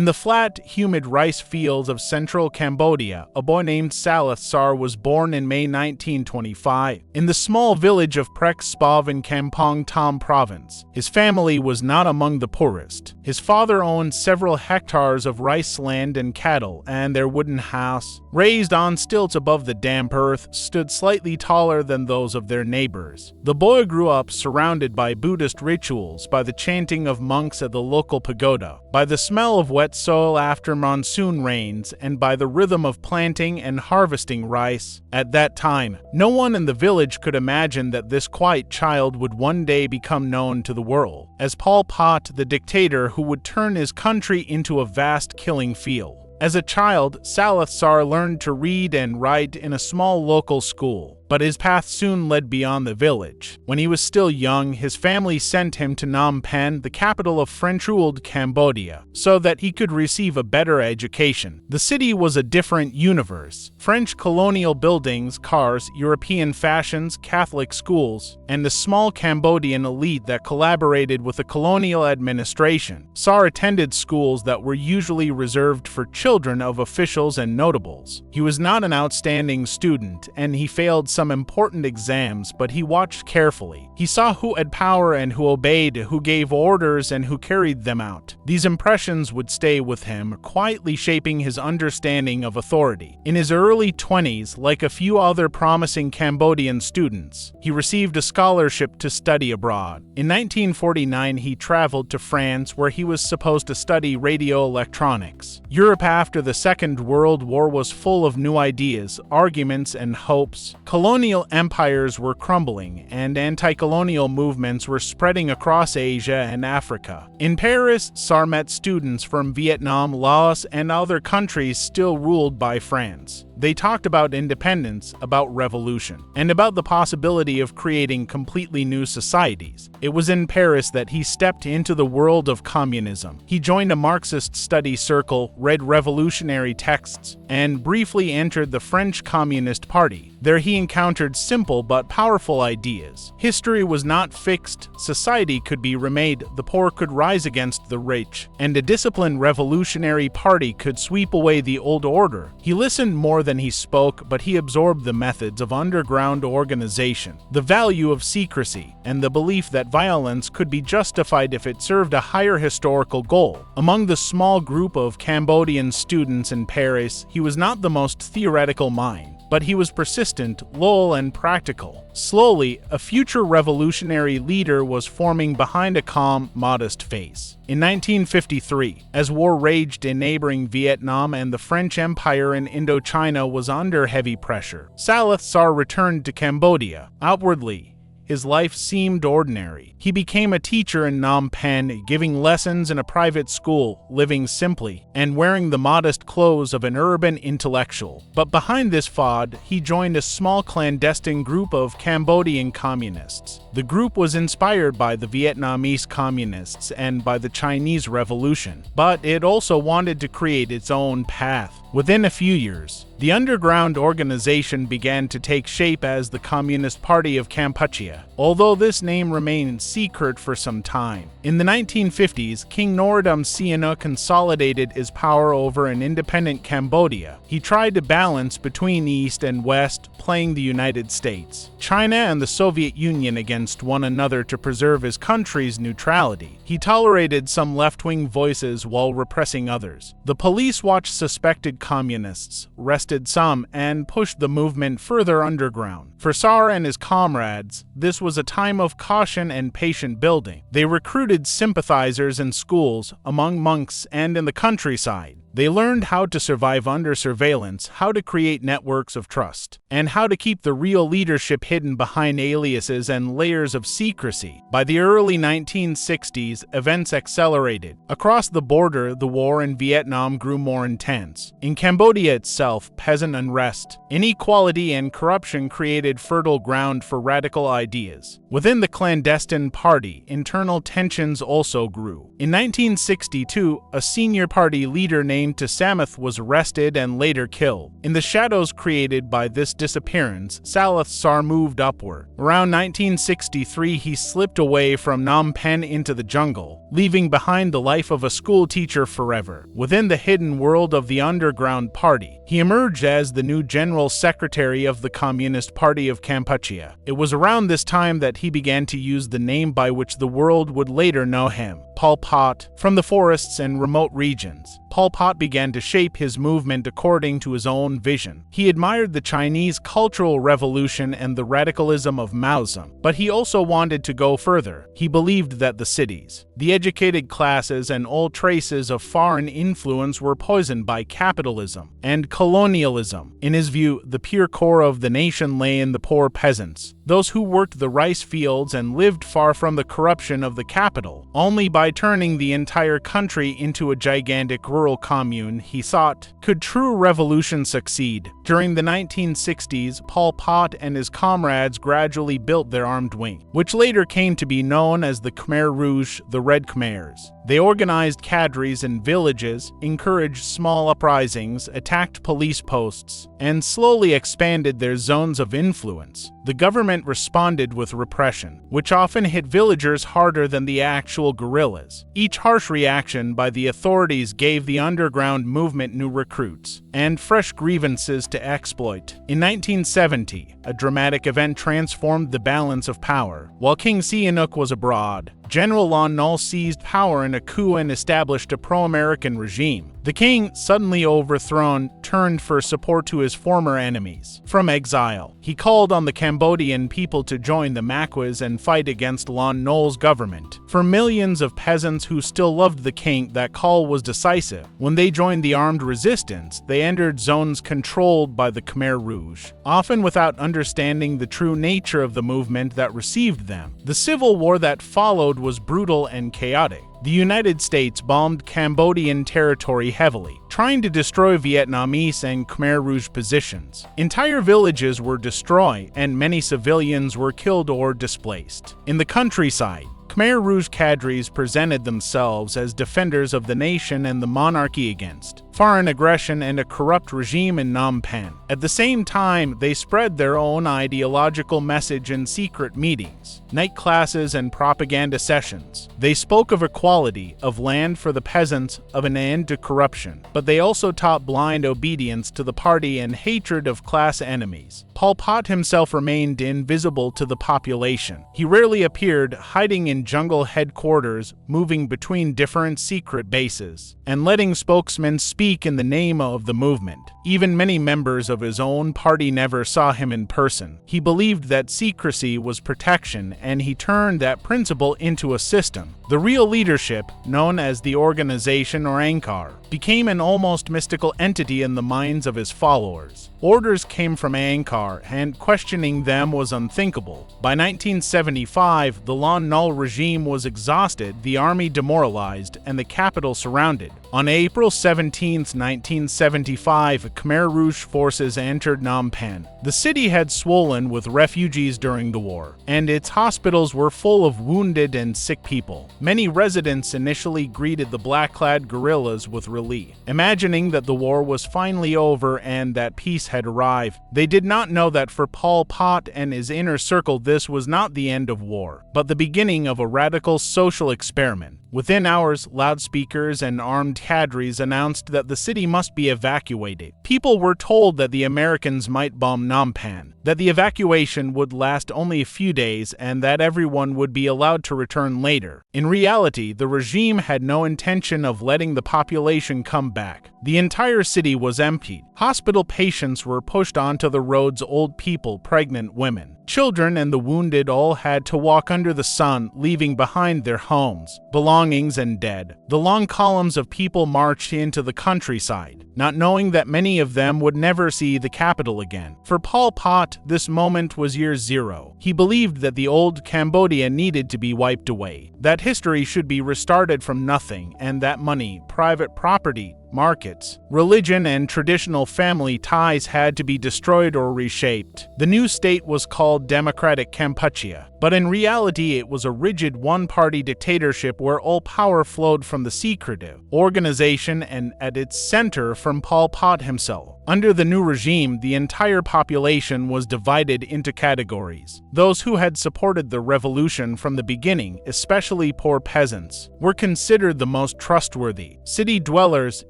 In the flat, humid rice fields of central Cambodia, a boy named Saleth Sar was born in May 1925 in the small village of Prek Spav in Kampong Tom province. His family was not among the poorest. His father owned several hectares of rice land and cattle, and their wooden house, raised on stilts above the damp earth, stood slightly taller than those of their neighbors. The boy grew up surrounded by Buddhist rituals, by the chanting of monks at the local pagoda, by the smell of wet soil after monsoon rains, and by the rhythm of planting and harvesting rice. At that time, no one in the village could imagine that this quiet child would one day become known to the world as Pol Pot, the dictator who would turn his country into a vast killing field. As a child, Saleth Sar learned to read and write in a small local school, but his path soon led beyond the village. When he was still young, his family sent him to Phnom Penh, the capital of French-ruled Cambodia, so that he could receive a better education. The city was a different universe. French colonial buildings, cars, European fashions, Catholic schools, and a small Cambodian elite that collaborated with the colonial administration. Sar attended schools that were usually reserved for children of officials and notables. He was not an outstanding student, and he failed some important exams, but he watched carefully. He saw who had power and who obeyed, who gave orders and who carried them out. These impressions would stay with him, quietly shaping his understanding of authority. In his early 20s, like a few other promising Cambodian students, he received a scholarship to study abroad. In 1949, he traveled to France, where he was supposed to study radio electronics. Europe after the Second World War was full of new ideas, arguments, and hopes. Colonial empires were crumbling, and anti-colonial movements were spreading across Asia and Africa. In Paris, Sar met students from Vietnam, Laos, and other countries still ruled by France. They talked about independence, about revolution, and about the possibility of creating completely new societies. It was in Paris that he stepped into the world of communism. He joined a Marxist study circle, read revolutionary texts, and briefly entered the French Communist Party. There he encountered simple but powerful ideas. History was not fixed, society could be remade, the poor could rise against the rich, and a disciplined revolutionary party could sweep away the old order. He listened more than he spoke, but he absorbed the methods of underground organization, the value of secrecy, and the belief that violence could be justified if it served a higher historical goal. Among the small group of Cambodian students in Paris, he was not the most theoretical mind, but he was persistent, loyal, and practical. Slowly, a future revolutionary leader was forming behind a calm, modest face. In 1953, as war raged in neighboring Vietnam and the French Empire in Indochina was under heavy pressure, Saleth Sar returned to Cambodia. Outwardly, his life seemed ordinary. He became a teacher in Phnom Penh, giving lessons in a private school, living simply, and wearing the modest clothes of an urban intellectual. But behind this facade, he joined a small clandestine group of Cambodian communists. The group was inspired by the Vietnamese communists and by the Chinese Revolution, but it also wanted to create its own path. Within a few years, the underground organization began to take shape as the Communist Party of Kampuchea, although this name remained secret for some time. In the 1950s, King Norodom Sihanouk consolidated his power over an independent Cambodia. He tried to balance between East and West, playing the United States, China, and the Soviet Union against one another to preserve his country's neutrality. He tolerated some left-wing voices while repressing others. The police watched suspected communists, arrested some, and pushed the movement further underground. For Sar and his comrades, this was a time of caution and patient building. They recruited sympathizers in schools, among monks, and in the countryside. They learned how to survive under surveillance, how to create networks of trust, and how to keep the real leadership hidden behind aliases and layers of secrecy. By the early 1960s, events accelerated. Across the border, the war in Vietnam grew more intense. In Cambodia itself, peasant unrest, inequality, and corruption created fertile ground for radical ideas. Within the clandestine party, internal tensions also grew. In 1962, a senior party leader named explained to Samuth was arrested and later killed. In the shadows created by this disappearance, Saloth Sar moved upward. Around 1963, he slipped away from Phnom Penh into the jungle, leaving behind the life of a school teacher forever. Within the hidden world of the underground party, he emerged as the new General Secretary of the Communist Party of Kampuchea. It was around this time that he began to use the name by which the world would later know him, Pol Pot. From the forests and remote regions, Pol Pot began to shape his movement according to his own vision. He admired the Chinese Cultural Revolution and the radicalism of Maoism, but he also wanted to go further. He believed that the cities, the educated classes, and all traces of foreign influence were poisoned by capitalism and colonialism. In his view, the pure core of the nation lay in the poor peasants, those who worked the rice fields and lived far from the corruption of the capital. Only by turning the entire country into a gigantic rural commune, he thought, could true revolution succeed. During the 1960s, Pol Pot and his comrades gradually built their armed wing, which later came to be known as the Khmer Rouge, the Red Khmers. They organized cadres in villages, encouraged small uprisings, attacked police posts, and slowly expanded their zones of influence. The government responded with repression, which often hit villagers harder than the actual guerrillas. Each harsh reaction by the authorities gave the underground movement new recruits and fresh grievances to exploit. In 1970, a dramatic event transformed the balance of power. While King Sihanouk was abroad, General Lon Nol seized power in a coup and established a pro-American regime. The king, suddenly overthrown, turned for support to his former enemies. From exile, he called on the Cambodian people to join the Maquis and fight against Lon Nol's government. For millions of peasants who still loved the king, that call was decisive. When they joined the armed resistance, they entered zones controlled by the Khmer Rouge, often without understanding the true nature of the movement that received them. The civil war that followed was brutal and chaotic. The United States bombed Cambodian territory heavily, trying to destroy Vietnamese and Khmer Rouge positions. Entire villages were destroyed, and many civilians were killed or displaced. In the countryside, Khmer Rouge cadres presented themselves as defenders of the nation and the monarchy against foreign aggression and a corrupt regime in Phnom Penh. At the same time, they spread their own ideological message in secret meetings, night classes, and propaganda sessions. They spoke of equality, of land for the peasants, of an end to corruption, but they also taught blind obedience to the party and hatred of class enemies. Pol Pot himself remained invisible to the population. He rarely appeared, hiding in jungle headquarters, moving between different secret bases, and letting spokesmen speak in the name of the movement. Even many members of his own party never saw him in person. He believed that secrecy was protection, and he turned that principle into a system. The real leadership, known as the organization or Angkar, became an almost mystical entity in the minds of his followers. Orders came from Angkar, and questioning them was unthinkable. By 1975, the Lon Nol regime was exhausted, the army demoralized, and the capital surrounded. On April 17, 1975, Khmer Rouge forces entered Phnom Penh. The city had swollen with refugees during the war, and its hospitals were full of wounded and sick people. Many residents initially greeted the black-clad guerrillas with relief, imagining that the war was finally over and that peace had arrived. They did not know that for Pol Pot and his inner circle this was not the end of war, but the beginning of a radical social experiment. Within hours, loudspeakers and armed cadres announced that the city must be evacuated. People were told that the Americans might bomb Phnom Penh, that the evacuation would last only a few days, and that everyone would be allowed to return later. In reality, the regime had no intention of letting the population come back. The entire city was emptied. Hospital patients were pushed onto the roads, old people, pregnant women, children, and the wounded all had to walk under the sun, leaving behind their homes, belongings, and dead. The long columns of people marched into the countryside, not knowing that many of them would never see the capital again. For Pol Pot, this moment was year zero. He believed that the old Cambodia needed to be wiped away, that history should be restarted from nothing, and that money, private property, markets, religion, and traditional family ties had to be destroyed or reshaped. The new state was called Democratic Kampuchea, but in reality it was a rigid one-party dictatorship where all power flowed from the secretive organization and at its center from Pol Pot himself. Under the new regime, the entire population was divided into categories. Those who had supported the revolution from the beginning, especially poor peasants, were considered the most trustworthy. City dwellers,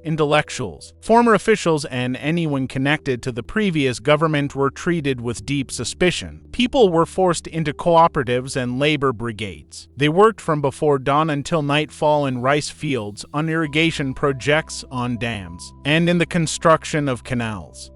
intellectuals, former officials, and anyone connected to the previous government were treated with deep suspicion. People were forced into cooperatives and labor brigades. They worked from before dawn until nightfall in rice fields, on irrigation projects, on dams, and in the construction of canals.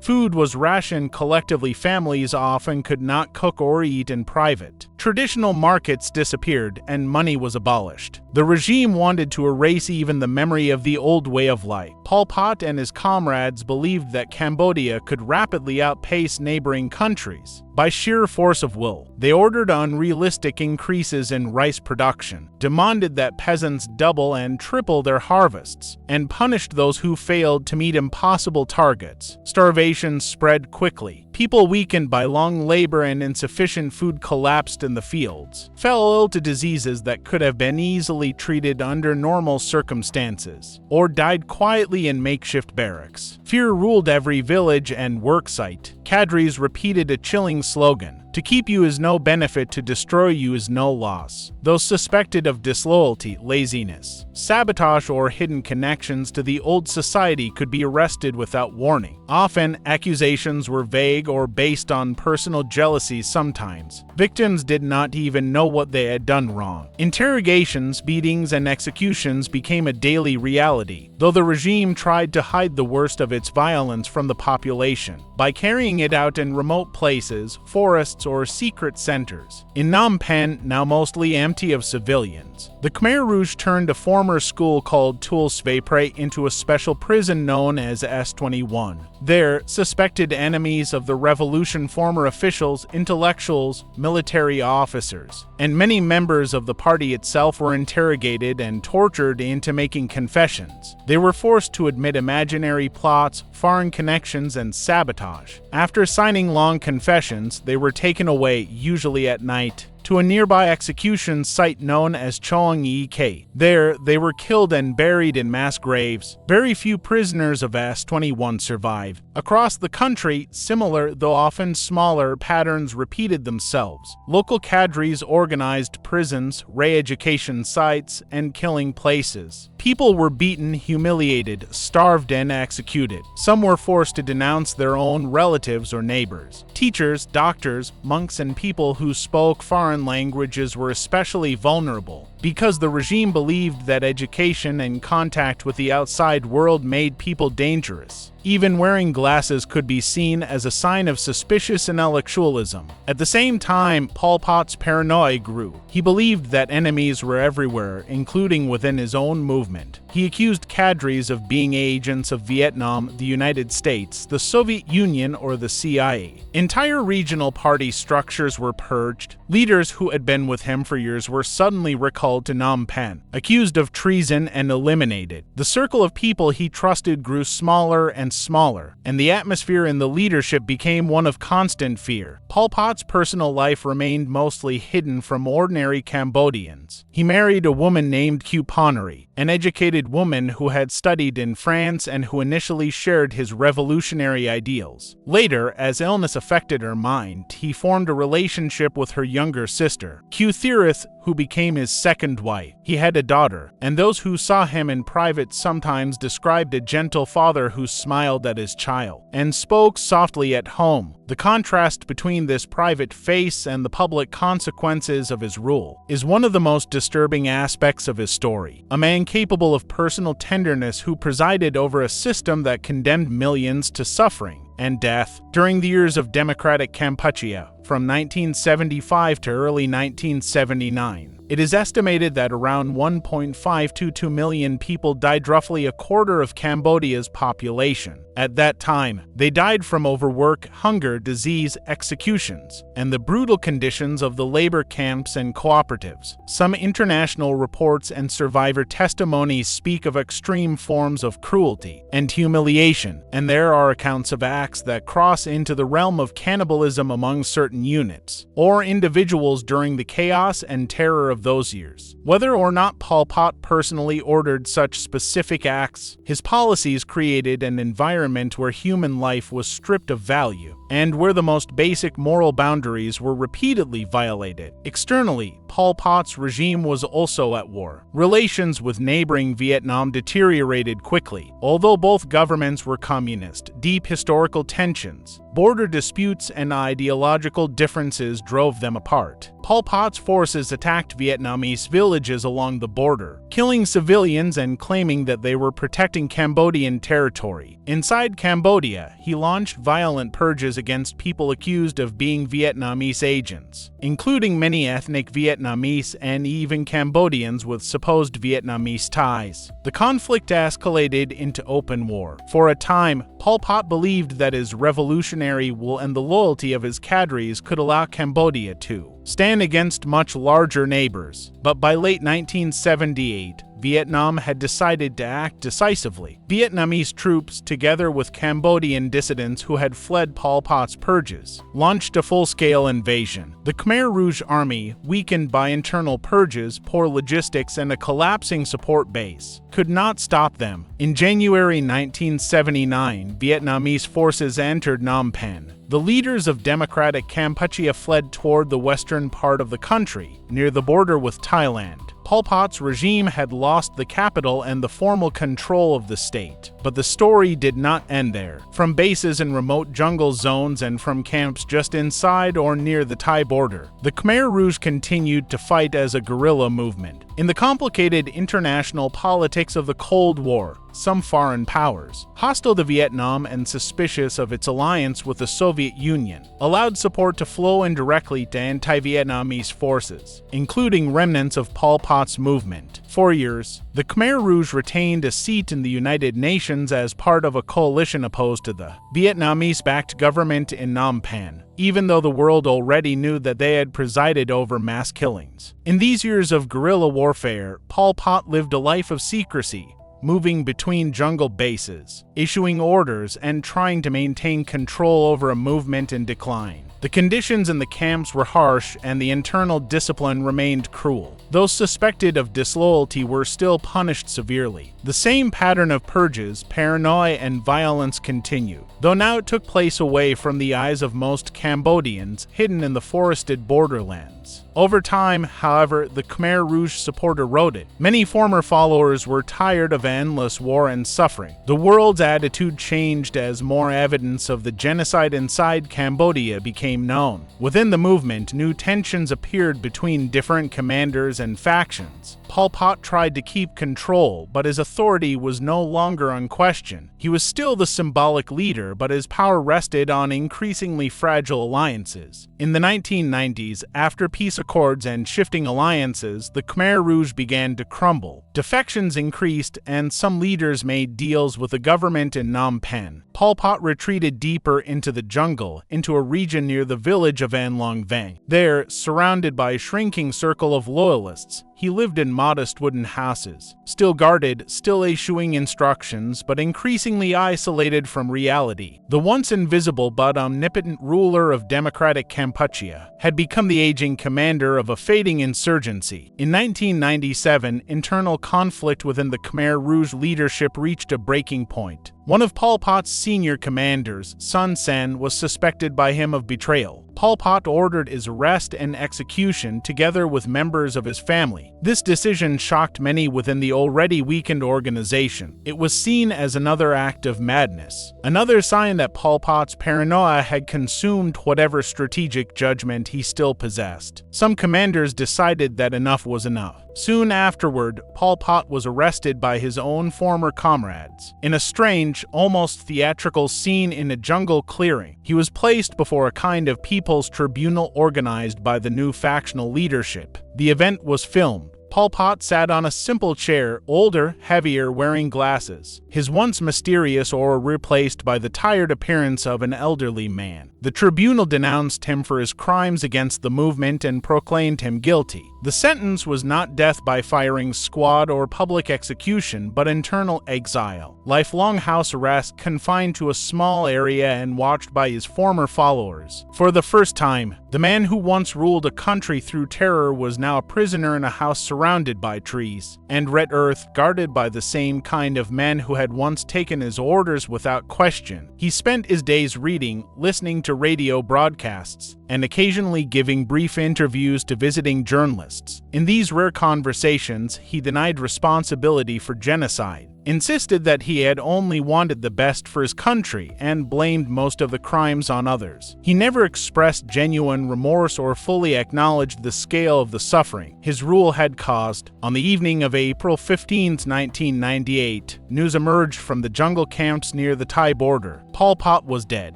Food was rationed collectively. Families often could not cook or eat in private. Traditional markets disappeared and money was abolished. The regime wanted to erase even the memory of the old way of life. Pol Pot and his comrades believed that Cambodia could rapidly outpace neighboring countries. By sheer force of will, they ordered unrealistic increases in rice production, demanded that peasants double and triple their harvests, and punished those who failed to meet impossible targets. Starvation spread quickly. People weakened by long labor and insufficient food collapsed in the fields, fell ill to diseases that could have been easily treated under normal circumstances, or died quietly in makeshift barracks. Fear ruled every village and work site. Cadres repeated a chilling slogan: "To keep you is no benefit, to destroy you is no loss." Those suspected of disloyalty, laziness, sabotage, or hidden connections to the old society could be arrested without warning. Often, accusations were vague or based on personal jealousy. Sometimes, victims did not even know what they had done wrong. Interrogations, beatings, and executions became a daily reality, though the regime tried to hide the worst of its violence from the population by carrying it out in remote places, forests, or secret centers. In Phnom Penh, now mostly empty of civilians, the Khmer Rouge turned a former school called Tul Svepre into a special prison known as S21. There, suspected enemies of the revolution, former officials, intellectuals, military officers, and many members of the party itself were interrogated and tortured into making confessions. They were forced to admit imaginary plots, foreign connections, and sabotage. After signing long confessions, they were taken away, usually at night, to a nearby execution site known as Choang Ek. There, they were killed and buried in mass graves. Very few prisoners of S21 survive. Across the country, similar, though often smaller, patterns repeated themselves. Local cadres organized prisons, re-education sites, and killing places. People were beaten, humiliated, starved, and executed. Some were forced to denounce their own relatives or neighbors. Teachers, doctors, monks, and people who spoke foreign languages were especially vulnerable, because the regime believed that education and contact with the outside world made people dangerous. Even wearing glasses could be seen as a sign of suspicious intellectualism. At the same time, Pol Pot's paranoia grew. He believed that enemies were everywhere, including within his own movement. He accused cadres of being agents of Vietnam, the United States, the Soviet Union, or the CIA. Entire regional party structures were purged. Leaders who had been with him for years were suddenly recalled to Phnom Penh, accused of treason, and eliminated. The circle of people he trusted grew smaller and smaller, and the atmosphere in the leadership became one of constant fear. Pol Pot's personal life remained mostly hidden from ordinary Cambodians. He married a woman named Kupanari, an educated woman who had studied in France and who initially shared his revolutionary ideals. Later, as illness affected her mind, he formed a relationship with her younger sister, Kuthirith, who became his second wife. He had a daughter, and those who saw him in private sometimes described a gentle father who smiled at his child and spoke softly at home. The contrast between this private face and the public consequences of his rule is one of the most disturbing aspects of his story. A man capable of personal tenderness who presided over a system that condemned millions to suffering and death. During the years of Democratic Kampuchea, from 1975 to early 1979, It is estimated that around 1.522 million people died, roughly a quarter of Cambodia's population. At that time, they died from overwork, hunger, disease, executions, and the brutal conditions of the labor camps and cooperatives. Some international reports and survivor testimonies speak of extreme forms of cruelty and humiliation, and there are accounts of acts that cross into the realm of cannibalism among certain units or individuals during the chaos and terror of those years. Whether or not Pol Pot personally ordered such specific acts, his policies created an environment where human life was stripped of value and where the most basic moral boundaries were repeatedly violated. Externally, Pol Pot's regime was also at war. Relations with neighboring Vietnam deteriorated quickly. Although both governments were communist, deep historical tensions, border disputes, and ideological differences drove them apart. Pol Pot's forces attacked Vietnamese villages along the border, killing civilians and claiming that they were protecting Cambodian territory. Inside Cambodia, he launched violent purges against people accused of being Vietnamese agents, including many ethnic Vietnamese and even Cambodians with supposed Vietnamese ties. The conflict escalated into open war. For a time, Pol Pot believed that his revolutionary will and the loyalty of his cadres could allow Cambodia to stand against much larger neighbors. But by late 1978, Vietnam had decided to act decisively. Vietnamese troops, together with Cambodian dissidents who had fled Pol Pot's purges, launched a full-scale invasion. The Khmer Rouge army, weakened by internal purges, poor logistics, and a collapsing support base, could not stop them. In January 1979, Vietnamese forces entered Phnom Penh. The leaders of Democratic Kampuchea fled toward the western part of the country, near the border with Thailand. Pol Pot's regime had lost the capital and the formal control of the state. But the story did not end there. From bases in remote jungle zones and from camps just inside or near the Thai border, the Khmer Rouge continued to fight as a guerrilla movement. In the complicated international politics of the Cold War, some foreign powers, hostile to Vietnam and suspicious of its alliance with the Soviet Union, allowed support to flow indirectly to anti-Vietnamese forces, including remnants of Pol Pot's movement. For years, the Khmer Rouge retained a seat in the United Nations as part of a coalition opposed to the Vietnamese-backed government in Phnom Penh, even though the world already knew that they had presided over mass killings. In these years of guerrilla warfare, Pol Pot lived a life of secrecy, moving between jungle bases, issuing orders, and trying to maintain control over a movement in decline. The conditions in the camps were harsh and the internal discipline remained cruel. Those suspected of disloyalty were still punished severely. The same pattern of purges, paranoia, and violence continued, though now it took place away from the eyes of most Cambodians, hidden in the forested borderlands. Over time, however, the Khmer Rouge support eroded. Many former followers were tired of endless war and suffering. The world's attitude changed as more evidence of the genocide inside Cambodia became known. Within the movement, new tensions appeared between different commanders and factions. Pol Pot tried to keep control, but his authority was no longer unquestioned. He was still the symbolic leader, but his power rested on increasingly fragile alliances. In the 1990s, after peace accords and shifting alliances, the Khmer Rouge began to crumble. Defections increased, and some leaders made deals with the government in Phnom Penh. Pol Pot retreated deeper into the jungle, into a region near the village of An Long Vang. There, surrounded by a shrinking circle of loyalists, he lived in modest wooden houses, still guarded, still issuing instructions, but increasingly isolated from reality. The once invisible but omnipotent ruler of Democratic Kampuchea had become the aging commander of a fading insurgency. In 1997, internal conflict within the Khmer Rouge leadership reached a breaking point. One of Pol Pot's senior commanders, Son Sen, was suspected by him of betrayal. Pol Pot ordered his arrest and execution together with members of his family. This decision shocked many within the already weakened organization. It was seen as another act of madness, another sign that Pol Pot's paranoia had consumed whatever strategic judgment he still possessed. Some commanders decided that enough was enough. Soon afterward, Pol Pot was arrested by his own former comrades. In a strange, almost theatrical scene in a jungle clearing, he was placed before a kind of people People's Tribunal organized by the new factional leadership. The event was filmed. Pol Pot sat on a simple chair, older, heavier, wearing glasses, his once mysterious aura replaced by the tired appearance of an elderly man. The tribunal denounced him for his crimes against the movement and proclaimed him guilty. The sentence was not death by firing squad or public execution, but internal exile, lifelong house arrest, confined to a small area and watched by his former followers. For the first time, the man who once ruled a country through terror was now a prisoner in a house surrounded by trees and red earth, guarded by the same kind of men who had once taken his orders without question. He spent his days reading, listening to radio broadcasts, and occasionally giving brief interviews to visiting journalists. In these rare conversations, he denied responsibility for genocide, insisted that he had only wanted the best for his country, and blamed most of the crimes on others. He never expressed genuine remorse or fully acknowledged the scale of the suffering his rule had caused. On the evening of April 15, 1998, news emerged from the jungle camps near the Thai border. Pol Pot was dead.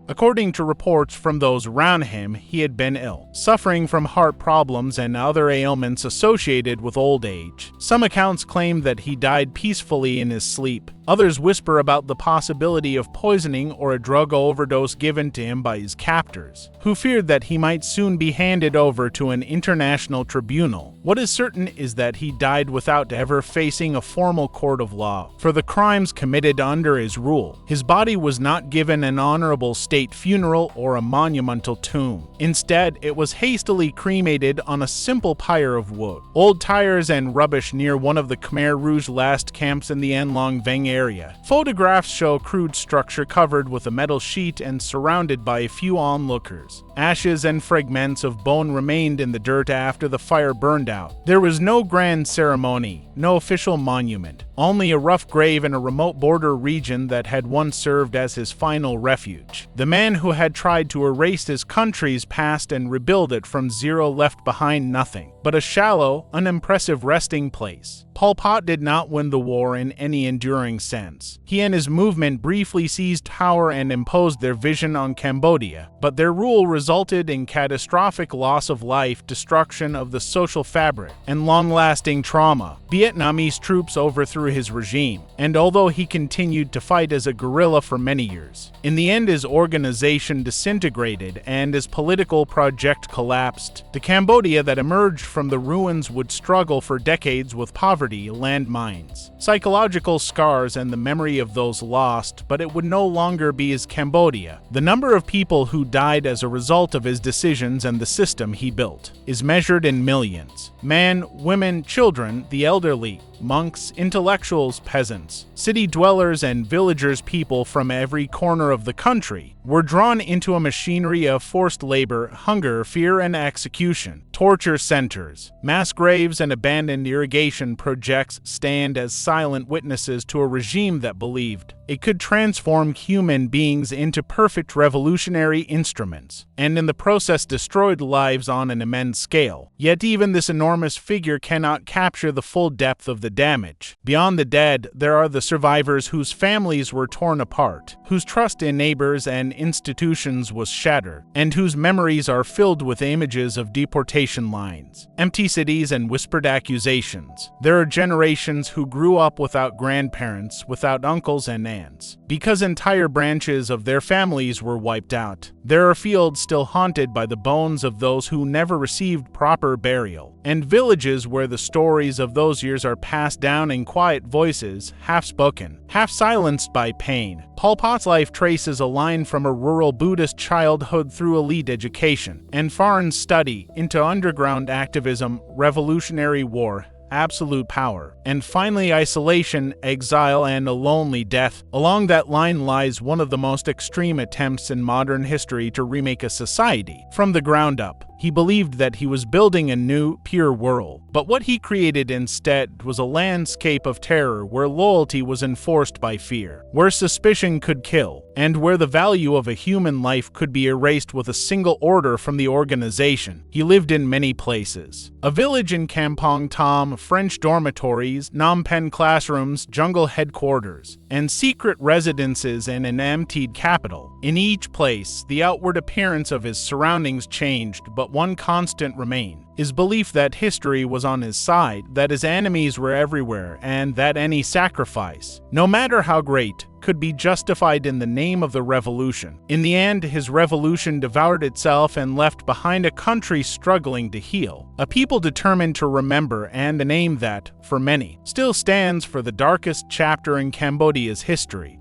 According to reports from those around him, he had been ill, suffering from heart problems and other ailments associated with old age. Some accounts claim that he died peacefully in his sleep. Others whisper about the possibility of poisoning or a drug overdose given to him by his captors, who feared that he might soon be handed over to an international tribunal. What is certain is that he died without ever facing a formal court of law for the crimes committed under his rule. His body was not given an honorable state funeral or a monumental tomb. Instead, it was hastily cremated on a simple pyre of wood. Old tires and rubbish near one of the Khmer Rouge last camps in the An Long Veng area. Photographs show a crude structure covered with a metal sheet and surrounded by a few onlookers. Ashes and fragments of bone remained in the dirt after the fire burned out. There was no grand ceremony, no official monument, only a rough grave in a remote border region that had once served as his final refuge. The man who had tried to erase his country's past and rebuild it from zero left behind nothing but a shallow, unimpressive resting place. Pol Pot did not win the war in any enduring sense. He and his movement briefly seized power and imposed their vision on Cambodia, but their rule resulted in catastrophic loss of life, destruction of the social fabric, and long-lasting trauma. Vietnamese troops overthrew his regime, and although he continued to fight as a guerrilla for many years, in the end his organization disintegrated and his political project collapsed. The Cambodia that emerged from the ruins would struggle for decades with poverty, landmines, psychological scars, and the memory of those lost, but it would no longer be his Cambodia. The number of people who died as a result of his decisions and the system he built is measured in millions. Men, women, children, the elderly, monks, intellectuals, peasants, city dwellers, and villagers. People from every corner of the country were drawn into a machinery of forced labor, hunger, fear, and execution. Torture centers, mass graves, and abandoned irrigation projects stand as silent witnesses to a regime that believed it could transform human beings into perfect revolutionary instruments, and in the process destroyed lives on an immense scale. Yet even this enormous figure cannot capture the full depth of the damage. Beyond the dead, there are the survivors whose families were torn apart, whose trust in neighbors and institutions was shattered, and whose memories are filled with images of deportation lines, empty cities, and whispered accusations. There are generations who grew up without grandparents, without uncles and aunts, because entire branches of their families were wiped out. There are fields still haunted by the bones of those who never received proper burial, and villages where the stories of those years are passed down in quiet voices, half-spoken, half-silenced by pain. Pol Pot's life traces a line from a rural Buddhist childhood through elite education and foreign study into underground activism, revolutionary war, absolute power, and finally isolation, exile, and a lonely death. Along that line lies one of the most extreme attempts in modern history to remake a society from the ground up. He believed that he was building a new, pure world, but what he created instead was a landscape of terror where loyalty was enforced by fear, where suspicion could kill, and where the value of a human life could be erased with a single order from the organization. He lived in many places. A village in Kampong Tom, French dormitories, Phnom Penh classrooms, jungle headquarters, and secret residences in an emptied capital. In each place, the outward appearance of his surroundings changed, but one constant remained: his belief that history was on his side, that his enemies were everywhere, and that any sacrifice, no matter how great, could be justified in the name of the revolution. In the end, his revolution devoured itself and left behind a country struggling to heal, a people determined to remember, and a name that, for many, still stands for the darkest chapter in Cambodia's history.